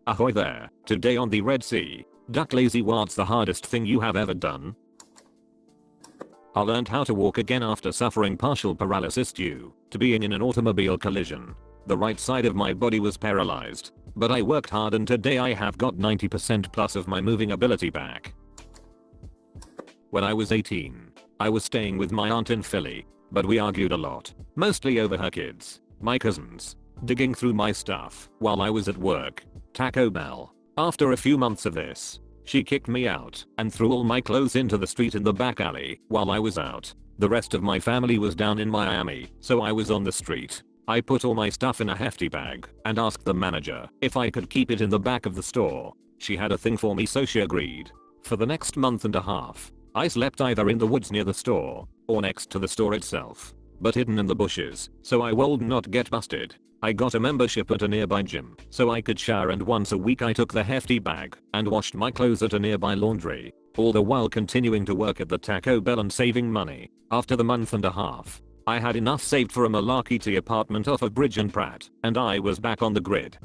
Ahoy there. Today on the Red Sea, duck lazy, what's the hardest thing you have ever done? I learned how to walk again after suffering partial paralysis due to being in an automobile collision. The right side of my body was paralyzed, but I worked hard and today I have got 90% plus of my moving ability back. When I was 18, I was staying with my aunt in Philly, but we argued a lot, mostly over her kids, my cousins, digging through my stuff while I was at work, Taco Bell. After a few months of this, she kicked me out and threw all my clothes into the street in the back alley while I was out. The rest of my family was down in Miami, so I was on the street. I put all my stuff in a hefty bag and asked the manager if I could keep it in the back of the store. She had a thing for me, so she agreed. For the next month and a half, I slept either in the woods near the store or next to the store itself, but hidden in the bushes so I would not get busted. I got a membership at a nearby gym so I could shower, and once a week I took the hefty bag and washed my clothes at a nearby laundry, all the while continuing to work at the Taco Bell and saving money. After the month and a half, I had enough saved for a Malarkey Tea apartment off of Bridge and Pratt, and I was back on the grid.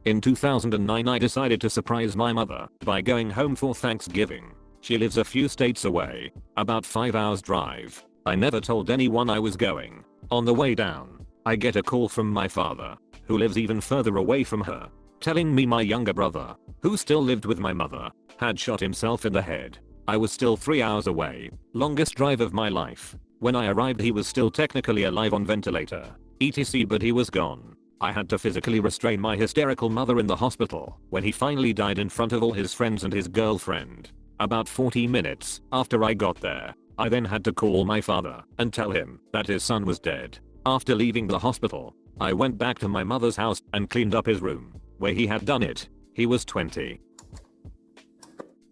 In 2009 I decided to surprise my mother by going home for Thanksgiving. She lives a few states away, about 5 hours drive. I never told anyone I was going. On the way down, I get a call from my father, who lives even further away from her, telling me my younger brother, who still lived with my mother, had shot himself in the head. I was still 3 hours away, longest drive of my life. When I arrived he was still technically alive on ventilator, etc, but he was gone. I had to physically restrain my hysterical mother in the hospital when he finally died in front of all his friends and his girlfriend. About 40 minutes after I got there, I then had to call my father and tell him that his son was dead. After leaving the hospital, I went back to my mother's house and cleaned up his room where he had done it. He was 20.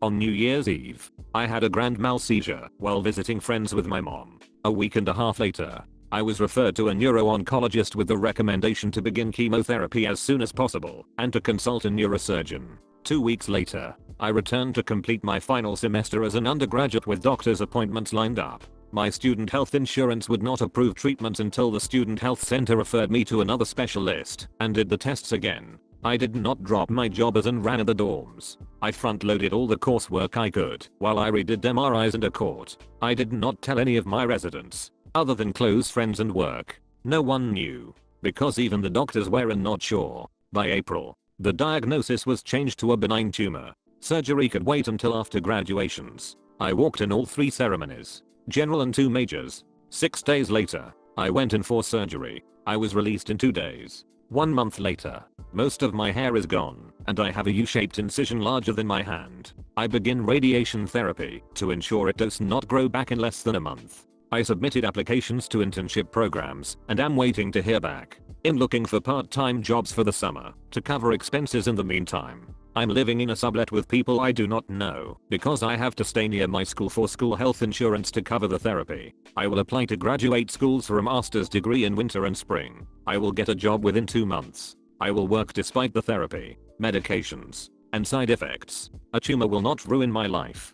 On New Year's Eve, I had a grand mal seizure while visiting friends with my mom. A week and a half later, I was referred to a neuro-oncologist with the recommendation to begin chemotherapy as soon as possible and to consult a neurosurgeon. 2 weeks later, I returned to complete my final semester as an undergraduate with doctor's appointments lined up. My student health insurance would not approve treatment until the student health center referred me to another specialist and did the tests again. I did not drop my jobbers and ran at the dorms. I front-loaded all the coursework I could while I redid MRIs and a court. I did not tell any of my residents, other than close friends and work. No one knew, because even the doctors were not sure. By April, the diagnosis was changed to a benign tumor. Surgery could wait until after graduations. I walked in all 3 ceremonies, general and 2 majors. 6 days later, I went in for surgery. I was released in 2 days. 1 month later, most of my hair is gone and I have a U-shaped incision larger than my hand. I begin radiation therapy to ensure it does not grow back in less than a month. I submitted applications to internship programs and am waiting to hear back. I'm looking for part-time jobs for the summer to cover expenses in the meantime. I'm living in a sublet with people I do not know because I have to stay near my school for school health insurance to cover the therapy. I will apply to graduate schools for a master's degree in winter and spring. I will get a job within 2 months. I will work despite the therapy, medications, and side effects. A tumor will not ruin my life.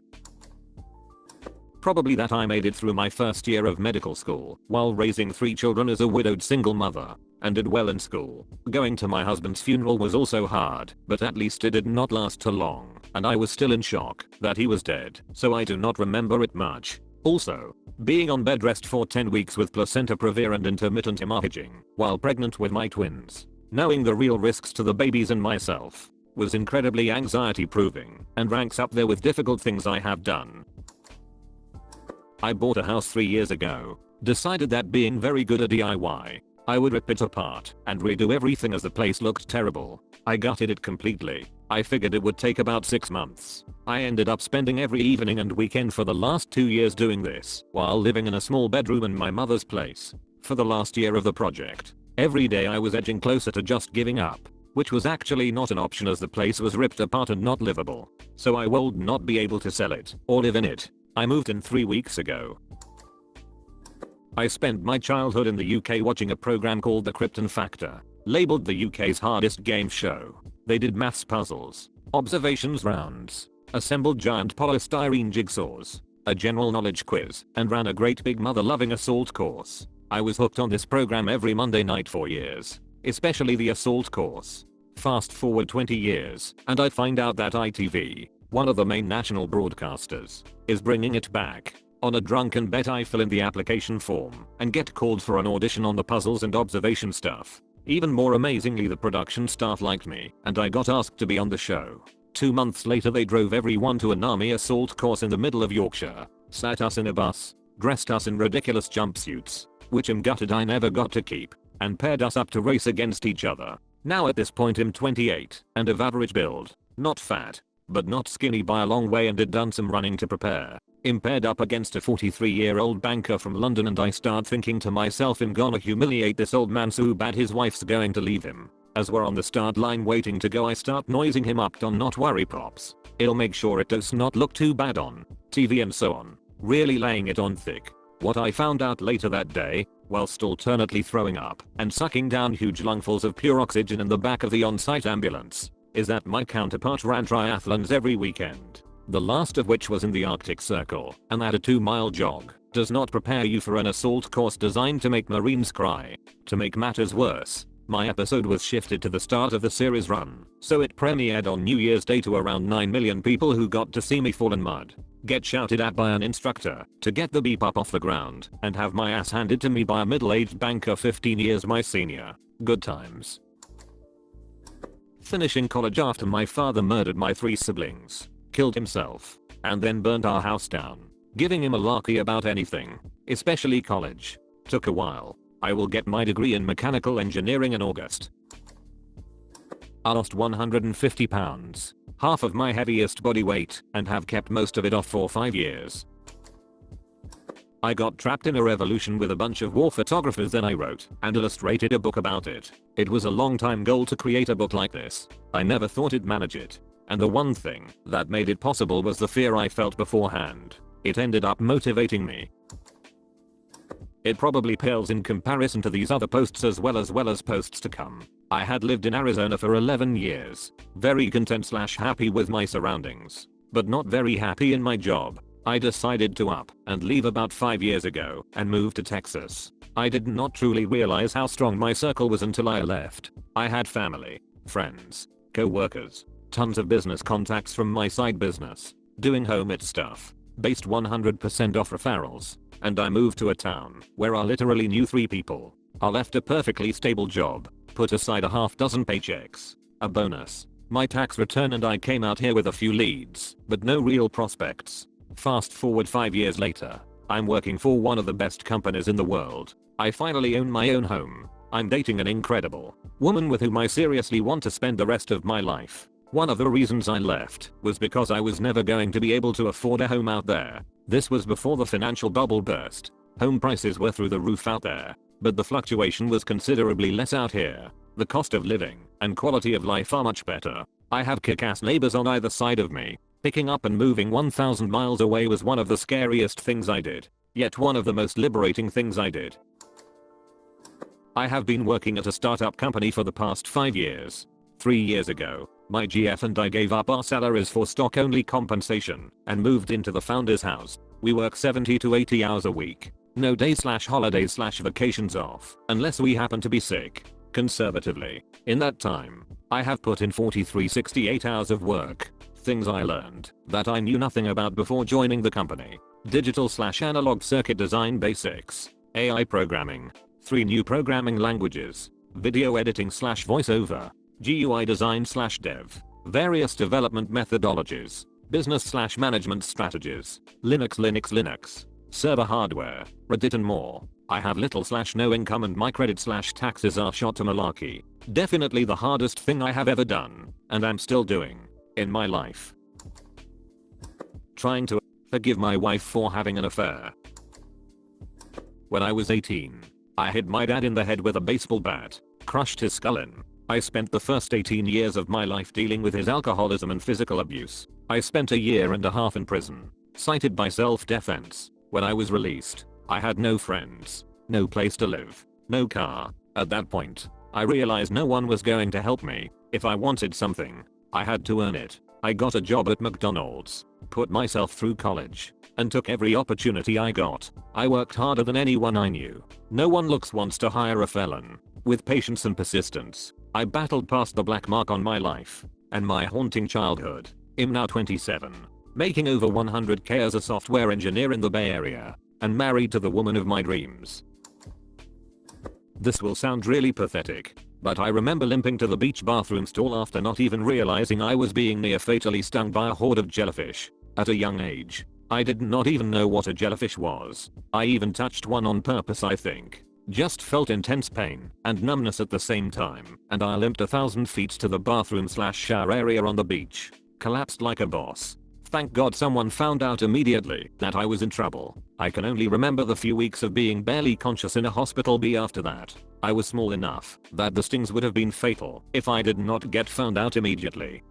Probably that I made it through my first year of medical school while raising 3 children as a widowed single mother, and did well in school. Going to my husband's funeral was also hard, but at least it did not last too long, and I was still in shock that he was dead, so I do not remember it much. Also, being on bed rest for 10 weeks with placenta previa and intermittent hemorrhaging while pregnant with my twins, knowing the real risks to the babies and myself, was incredibly anxiety proving and ranks up there with difficult things I have done. I bought a house 3 years ago, decided that being very good at DIY, I would rip it apart and redo everything as the place looked terrible. I gutted it completely. I figured it would take about 6 months. I ended up spending every evening and weekend for the last 2 years doing this while living in a small bedroom in my mother's place. For the last year of the project, every day I was edging closer to just giving up, which was actually not an option as the place was ripped apart and not livable. So I would not be able to sell it or live in it. I moved in 3 weeks ago. I spent my childhood in the UK watching a program called The Krypton Factor, labeled the UK's hardest game show. They did maths puzzles, observations rounds, assembled giant polystyrene jigsaws, a general knowledge quiz, and ran a great big mother-loving assault course. I was hooked on this program every Monday night for years, especially the assault course. Fast forward 20 years, and I find out that ITV, one of the main national broadcasters, is bringing it back. On a drunken bet I fill in the application form and get called for an audition on the puzzles and observation stuff. Even more amazingly, the production staff liked me and I got asked to be on the show. 2 months later they drove everyone to an army assault course in the middle of Yorkshire, sat us in a bus, dressed us in ridiculous jumpsuits, which I'm gutted I never got to keep, and paired us up to race against each other. Now at this point I'm 28 and of average build, not fat, but not skinny by a long way, and had done some running to prepare. I'm paired up against a 43-year-old banker from London and I start thinking to myself, I'm gonna humiliate this old man so bad his wife's going to leave him. As we're on the start line waiting to go I start noising him up, don't not worry pops. It'll make sure it does not look too bad on TV and so on. Really laying it on thick. What I found out later that day, whilst alternately throwing up and sucking down huge lungfuls of pure oxygen in the back of the on-site ambulance, is that my counterpart ran triathlons every weekend. The last of which was in the Arctic Circle, and that a 2-mile jog does not prepare you for an assault course designed to make Marines cry. To make matters worse, my episode was shifted to the start of the series run, so it premiered on New Year's Day to around 9 million people who got to see me fall in mud, get shouted at by an instructor to get the beep up off the ground, and have my ass handed to me by a middle-aged banker 15 years my senior. Good times. Finishing college after my father murdered my 3 siblings, killed himself, and then burnt our house down. Giving him a larky about anything, especially college. Took a while. I will get my degree in mechanical engineering in August. I lost 150 pounds, half of my heaviest body weight, and have kept most of it off for 5 years. I got trapped in a revolution with a bunch of war photographers, then I wrote and illustrated a book about it. It was a long time goal to create a book like this. I never thought I'd manage it. And the one thing that made it possible was the fear I felt beforehand. It ended up motivating me. It probably pales in comparison to these other posts as well as posts to come. I had lived in Arizona for 11 years. Very content / happy with my surroundings, but not very happy in my job. I decided to up and leave about 5 years ago and move to Texas. I did not truly realize how strong my circle was until I left. I had family, friends, co-workers, tons of business contacts from my side business, doing home-it stuff, based 100% off referrals, and I moved to a town where I literally knew 3 people. I left a perfectly stable job, put aside a half dozen paychecks, a bonus, my tax return, and I came out here with a few leads, but no real prospects. Fast forward 5 years later, I'm working for one of the best companies in the world. I finally own my own home. I'm dating an incredible woman with whom I seriously want to spend the rest of my life. One of the reasons I left was because I was never going to be able to afford a home out there. This was before the financial bubble burst. Home prices were through the roof out there, but the fluctuation was considerably less out here. The cost of living and quality of life are much better. I have kick-ass neighbors on either side of me. Picking up and moving 1,000 miles away was one of the scariest things I did, yet one of the most liberating things I did. I have been working at a startup company for the past 5 years. 3 years ago, my GF and I gave up our salaries for stock-only compensation and moved into the founder's house. We work 70 to 80 hours a week. No days / holidays / vacations off, unless we happen to be sick. Conservatively, in that time, I have put in 43-68 hours of work. Things I learned that I knew nothing about before joining the company. Digital / analog circuit design basics, AI programming, 3 new programming languages, video editing / voiceover, GUI design / dev, various development methodologies, business / management strategies, Linux, server hardware, Reddit and more. I have little / no income and my credit / taxes are shot to malarkey. Definitely the hardest thing I have ever done, and I'm still doing, in my life. Trying to forgive my wife for having an affair. When I was 18, I hit my dad in the head with a baseball bat, crushed his skull in. I spent the first 18 years of my life dealing with his alcoholism and physical abuse. I spent a year and a half in prison, cited by self-defense. When I was released, I had no friends, no place to live, no car. At that point, I realized no one was going to help me. If I wanted something, I had to earn it. I got a job at McDonald's, put myself through college, and took every opportunity I got. I worked harder than anyone I knew. No one wants to hire a felon. With patience and persistence, I battled past the black mark on my life and my haunting childhood. I'm now 27, making over 100k as a software engineer in the Bay Area, and married to the woman of my dreams. This will sound really pathetic, but I remember limping to the beach bathroom stall after not even realizing I was being near fatally stung by a horde of jellyfish. At a young age, I did not even know what a jellyfish was. I even touched one on purpose, I think. Just felt intense pain and numbness at the same time, and I limped 1,000 feet to the bathroom/shower area on the beach. Collapsed like a boss. Thank God someone found out immediately that I was in trouble. I can only remember the few weeks of being barely conscious in a hospital bed after that. I was small enough that the stings would have been fatal if I did not get found out immediately.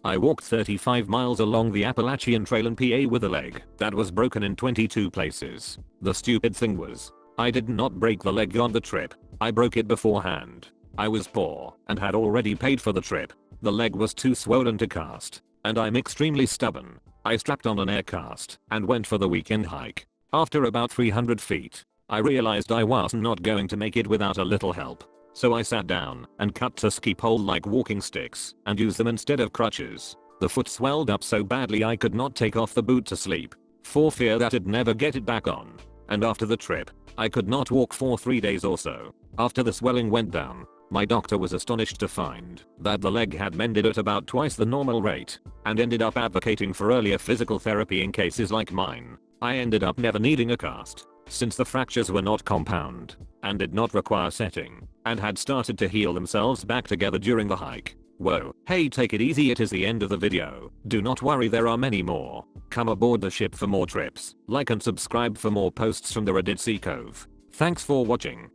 I walked 35 miles along the Appalachian Trail in PA with a leg that was broken in 22 places. The stupid thing was, I did not break the leg on the trip. I broke it beforehand. I was poor and had already paid for the trip. The leg was too swollen to cast, and I'm extremely stubborn. I strapped on an air cast and went for the weekend hike. After about 300 feet, I realized I was not going to make it without a little help. So I sat down and cut to ski pole like walking sticks and used them instead of crutches. The foot swelled up so badly I could not take off the boot to sleep, for fear that I'd never get it back on. And after the trip, I could not walk for 3 days or so. After the swelling went down, my doctor was astonished to find that the leg had mended at about twice the normal rate, and ended up advocating for earlier physical therapy in cases like mine. I ended up never needing a cast, since the fractures were not compound, and did not require setting, and had started to heal themselves back together during the hike. Whoa, hey, take it easy, it is the end of the video. Do not worry, there are many more. Come aboard the ship for more trips. Like and subscribe for more posts from the Reddit Sea Cove. Thanks for watching.